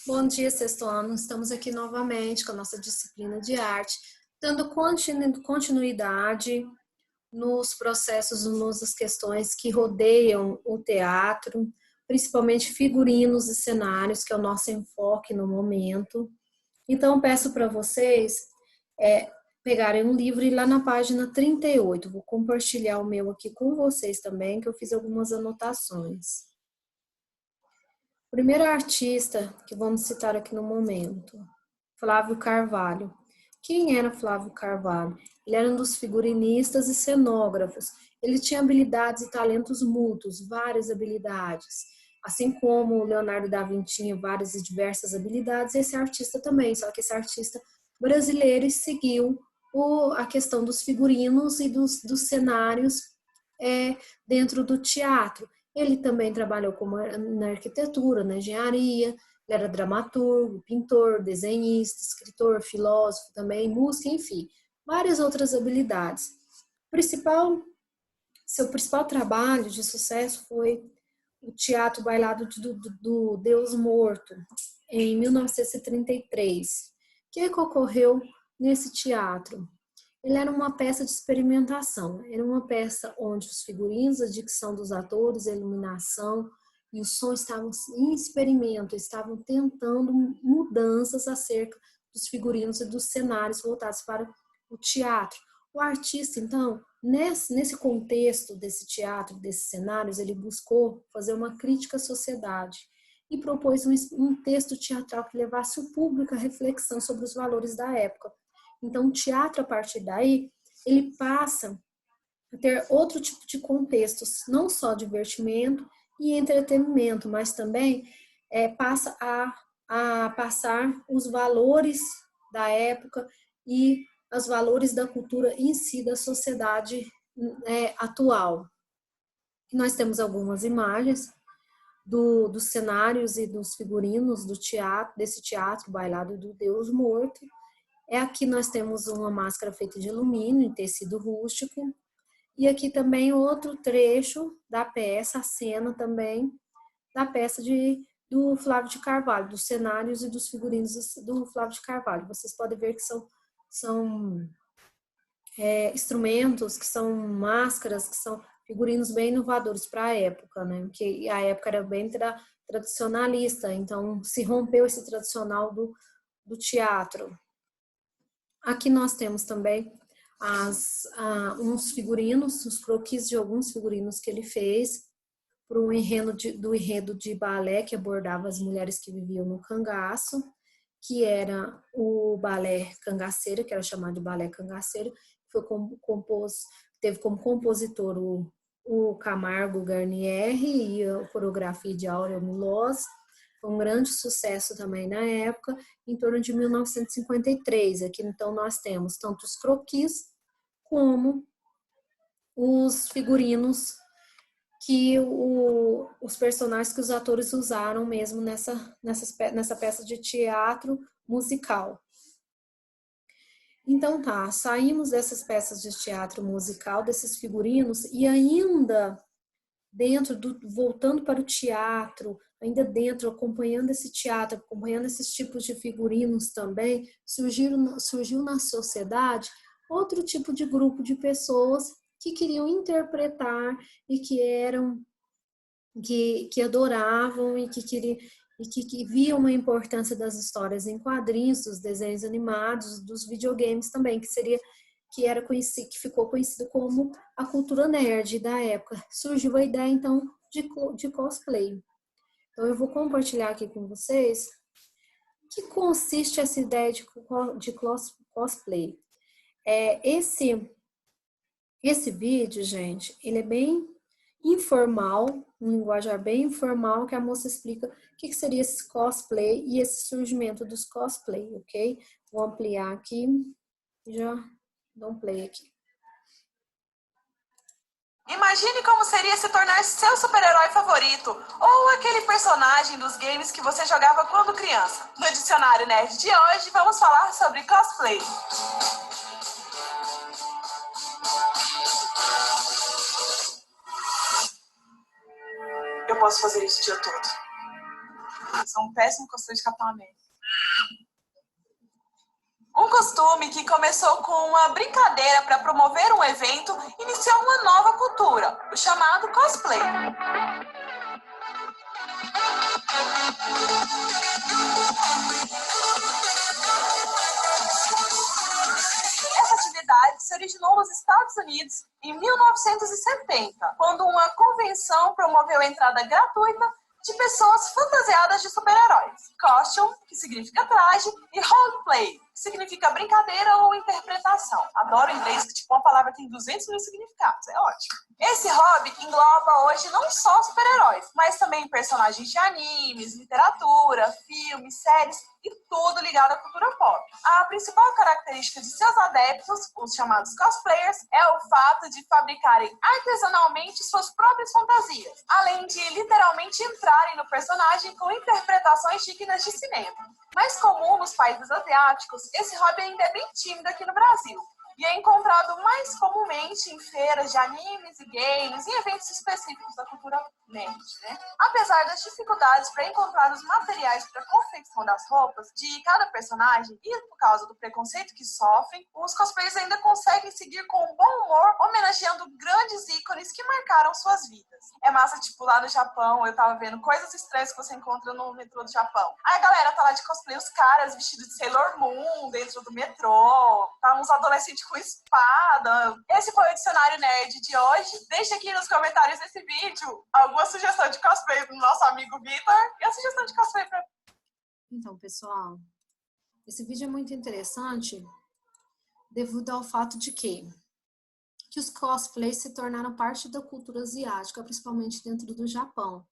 Bom dia, sexto ano. Estamos aqui novamente com a nossa disciplina de arte, dando continuidade nos processos, nas questões que rodeiam o teatro, principalmente figurinos e cenários, que é o nosso enfoque no momento. Então, peço para vocês pegarem um livro e ir lá na página 38. Vou compartilhar o meu aqui com vocês também, que eu fiz algumas anotações. O primeiro artista que vamos citar aqui no momento, Flávio Carvalho. Quem era Flávio Carvalho? Ele era um dos figurinistas e cenógrafos. Ele tinha habilidades e talentos mútuos, várias habilidades. Assim como o Leonardo da Vinci tinha várias e diversas habilidades, esse artista também, só que esse artista brasileiro seguiu a questão dos figurinos e dos cenários dentro do teatro. Ele também trabalhou na arquitetura, na engenharia, ele era dramaturgo, pintor, desenhista, escritor, filósofo também, música, enfim, várias outras habilidades. Seu principal trabalho de sucesso foi o Teatro Bailado do Deus Morto, em 1933. O que ocorreu nesse teatro? Ele era uma peça de experimentação, era uma peça onde os figurinos, a dicção dos atores, a iluminação e o som estavam em experimento, estavam tentando mudanças acerca dos figurinos e dos cenários voltados para o teatro. O artista, então, nesse contexto desse teatro, desses cenários, ele buscou fazer uma crítica à sociedade e propôs um texto teatral que levasse o público à reflexão sobre os valores da época. Então, o teatro, a partir daí, ele passa a ter outro tipo de contextos, não só divertimento e entretenimento, mas também passa a passar os valores da época e os valores da cultura em si, da sociedade atual. Nós temos algumas imagens dos cenários e dos figurinos do teatro, desse teatro Bailado do Deus Morto. Aqui nós temos uma máscara feita de alumínio em tecido rústico. E aqui também outro trecho da peça, a cena também da peça do Flávio de Carvalho, dos cenários e dos figurinos do Flávio de Carvalho. Vocês podem ver que são instrumentos, que são máscaras, que são figurinos bem inovadores para a época, né? Porque a época era bem tradicionalista, então se rompeu esse tradicional do teatro. Aqui nós temos também uns figurinos, os croquis de alguns figurinos que ele fez para o enredo de balé que abordava as mulheres que viviam no cangaço, que era o balé cangaceiro, que era chamado de balé cangaceiro, teve como compositor o Camargo Garnier e a coreografia de Áurea Muloz. Foi um grande sucesso também na época, em torno de 1953. Aqui, então, nós temos tanto os croquis como os figurinos que os personagens que os atores usaram mesmo nessa peça de teatro musical. Então tá, saímos dessas peças de teatro musical, desses figurinos, e ainda voltando para o teatro, ainda dentro, acompanhando esse teatro, acompanhando esses tipos de figurinos também, surgiu na sociedade outro tipo de grupo de pessoas que queriam interpretar e que adoravam e que viam uma importância das histórias em quadrinhos, dos desenhos animados, dos videogames também, que ficou conhecido como a cultura nerd da época. Surgiu a ideia, então, de cosplay. Então, eu vou compartilhar aqui com vocês que consiste essa ideia de cosplay. Esse vídeo, gente, ele é bem informal, um linguajar bem informal, que a moça explica o que seria esse cosplay e esse surgimento dos cosplay, ok? Vou ampliar aqui e já dou um play aqui. Imagine como seria se tornar seu super-herói favorito ou aquele personagem dos games que você jogava quando criança. No Dicionário Nerd de hoje, vamos falar sobre cosplay. Eu posso fazer isso o dia todo. Sou um péssimo cosplay de Capitão América. Um costume que começou com uma brincadeira para promover um evento iniciou uma nova cultura, o chamado cosplay. Essa atividade se originou nos Estados Unidos em 1970, quando uma convenção promoveu a entrada gratuita de pessoas fantasiadas de super-heróis. Costume, que significa traje, e roleplay, que significa brincadeira ou interpretação. Adoro inglês, que tipo uma palavra tem 200 mil significados, é ótimo. Esse hobby engloba hoje não só super-heróis, mas também personagens de animes, literatura, filmes, séries e tudo ligado à cultura pop. A principal característica de seus adeptos, os chamados cosplayers, é o fato de fabricarem artesanalmente suas próprias fantasias, além de literalmente entrarem no personagem com interpretações dignas de cinema. Mais comum nos países asiáticos, esse hobby ainda é bem tímido aqui no Brasil e é encontrado mais comumente em feiras de animes e games e eventos específicos da cultura nerd, né? Apesar das dificuldades para encontrar os materiais para a confecção das roupas de cada personagem e por causa do preconceito que sofrem, os cosplayers ainda conseguem seguir com um bom humor, homenageando grandes ícones que marcaram suas vidas. É massa, tipo, lá no Japão, eu tava vendo coisas estranhas que você encontra no metrô do Japão. Aí a galera tá lá de cosplay, os caras vestidos de Sailor Moon dentro do metrô, tá uns adolescentes com espada. Esse foi o Dicionário Nerd de hoje. Deixa aqui nos comentários desse vídeo alguma sugestão de cosplay do nosso amigo Vitor e a sugestão de cosplay pra... Então, pessoal, esse vídeo é muito interessante devido ao fato de que os cosplays se tornaram parte da cultura asiática, principalmente dentro do Japão.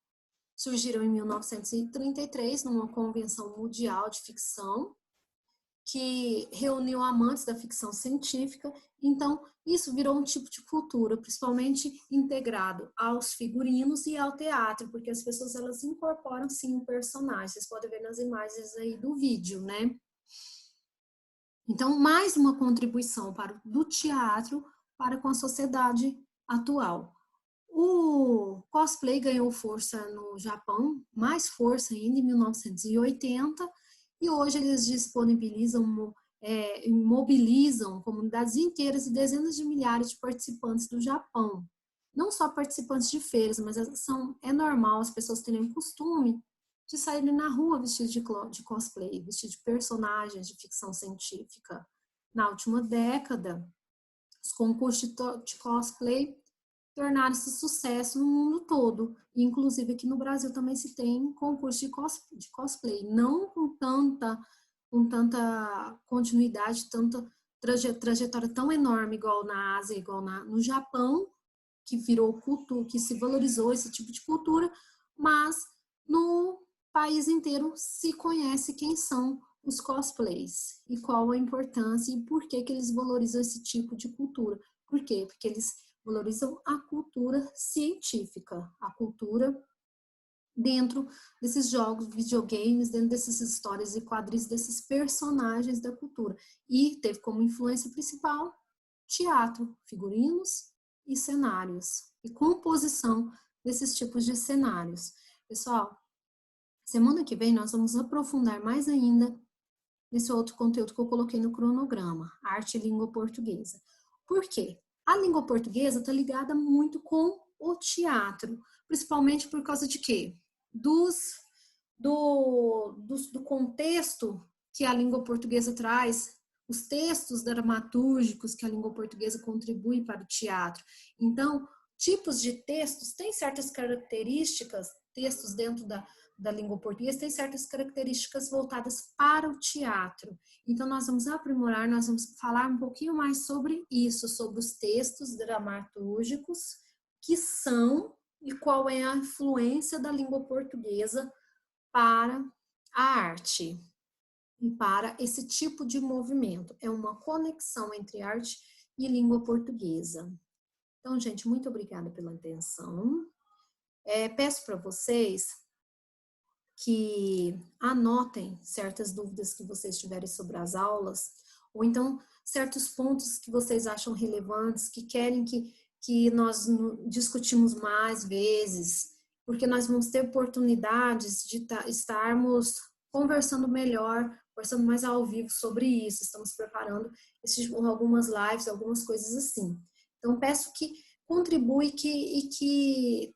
Surgiram em 1933 numa convenção mundial de ficção que reuniu amantes da ficção científica. Então, isso virou um tipo de cultura, principalmente integrado aos figurinos e ao teatro, porque as pessoas elas incorporam sim o personagem. Vocês podem ver nas imagens aí do vídeo, né? Então, mais uma contribuição do teatro para com a sociedade atual. O cosplay ganhou força no Japão, mais força ainda em 1980, e hoje eles mobilizam comunidades inteiras e dezenas de milhares de participantes do Japão. Não só participantes de feiras, mas é normal as pessoas terem o costume de saírem na rua vestidos de cosplay, vestidos de personagens de ficção científica. Na última década, os concursos de cosplay tornaram-se sucesso no mundo todo. Inclusive aqui no Brasil também se tem concurso de cosplay. Não com tanta continuidade, tanta trajetória tão enorme igual na Ásia, igual no Japão, que virou cultura, que se valorizou esse tipo de cultura, mas no país inteiro se conhece quem são os cosplays e qual a importância e por que eles valorizam esse tipo de cultura. Por quê? Porque eles valorizam a cultura científica, a cultura dentro desses jogos, videogames, dentro dessas histórias e quadris, desses personagens da cultura. E teve como influência principal teatro, figurinos e cenários, e composição desses tipos de cenários. Pessoal, semana que vem nós vamos aprofundar mais ainda nesse outro conteúdo que eu coloquei no cronograma, arte e língua portuguesa. Por quê? A língua portuguesa está ligada muito com o teatro, principalmente por causa de quê? Do contexto que a língua portuguesa traz, os textos dramatúrgicos que a língua portuguesa contribui para o teatro. Então, tipos de textos têm certas características, textos dentro da língua portuguesa têm certas características voltadas para o teatro. Então, nós vamos aprimorar, nós vamos falar um pouquinho mais sobre isso, sobre os textos dramatúrgicos, que são e qual é a influência da língua portuguesa para a arte e para esse tipo de movimento. É uma conexão entre arte e língua portuguesa. Então, gente, muito obrigada pela atenção. Peço para vocês que anotem certas dúvidas que vocês tiverem sobre as aulas, ou então certos pontos que vocês acham relevantes, que querem que nós discutimos mais vezes, porque nós vamos ter oportunidades de estarmos conversando melhor, conversando mais ao vivo sobre isso. Estamos preparando algumas lives, algumas coisas assim. Então, peço que contribui e que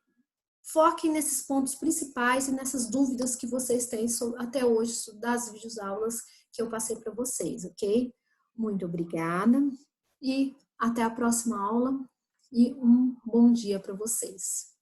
foquem nesses pontos principais e nessas dúvidas que vocês têm até hoje das videoaulas que eu passei para vocês, ok? Muito obrigada e até a próxima aula e um bom dia para vocês.